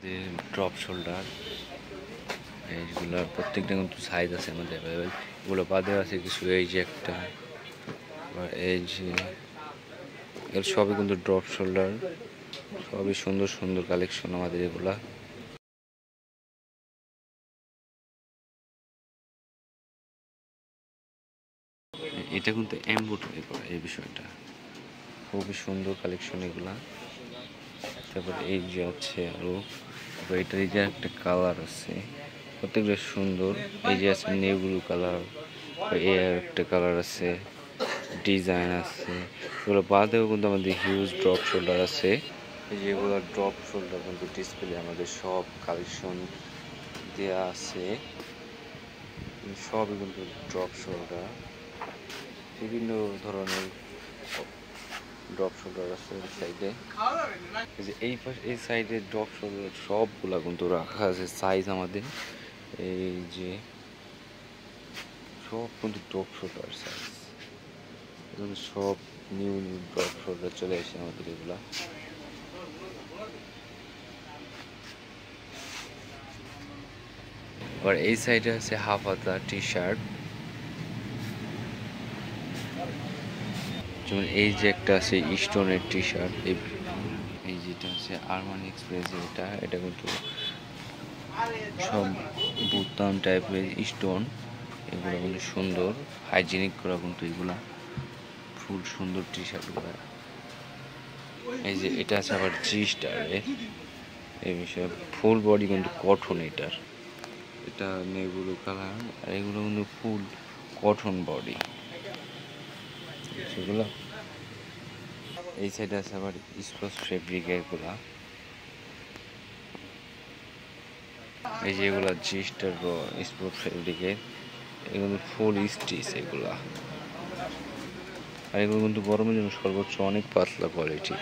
যে drop shoulder এইগুলোর প্রত্যেকটা কিন্তু সাইজ আছে আমাদের অ্যাভেলেবেল। এগুলো বাদে আছে কিছু, এই যে একটা, এই যে এর সবই কিন্তু ড্রপ শোল্ডার, সবই সুন্দর সুন্দর কালেকশন আমাদের এগুলা। এটা কিন্তু এমব্রয়ডারি করা, এই বিষয়টা খুবই সুন্দর কালেকশন এগুলা। তারপর এই যে আছে আরো, এটার এই যে একটা কালার আছে, প্রত্যেকটা সুন্দর। এই যে আছে নেভি কালার, এই একটা কালার আছে, ডিজাইন আছে। এগুলো বাদেও কিন্তু আমাদের হিউজ ড্রপ শোল্ডার আছে। এই যে এগুলো ড্রপ শোল্ডার কিন্তু ডিসপ্লে আমাদের সব কালেকশন দেয়া আছে, সবই কিন্তু ড্রপ শোল্ডার, বিভিন্ন ধরনের ড্রপ শোল্ডার আছে এই সাইডে। এই পাশে এই সাইডে ড্রপ শোল্ডার সবগুলা কিন্তু রাখা আছে সাইজ আমাদের। এই যে সব কিন্তু ড্রপ শোল্ডার সাইজ, সব নিউ নিউ ড্রপ শোল্ডার চলে আসে আমাদের এগুলা। আর এই সাইডে আছে হাফ হাতা টি শার্ট, যেমন এই যে একটা আছে স্টোনের টি শার্ট, এই যেটা আছে আরমানি এক্সপ্রেসের, এটা কিন্তু সব বুতাম টাইপের স্টোন, এগুলো কিন্তু সুন্দর হাইজিনিক করা কিন্তু এগুলা ফুল সুন্দর টি শার্টগুলো। এই যে এটা আছে আবার জি স্টারের, এই বিষয়ে ফুল বডি কিন্তু কটন, এটা নেভি কালার, আর এগুলো কিন্তু ফুল কটন বডি সেগুলো। এই সাইডে আছে আবার স্পোর্টস ফেব্রিকের গুলা, এই যে এগুলা জি স্টার স্পোর্ট ফেব্রিকের, এগুলো ফুল স্টিচ এগুলা। আর এগুলো কিন্তু গরমের জন্য সর্বোচ্চ অনেক পাতলা কোয়ালিটি।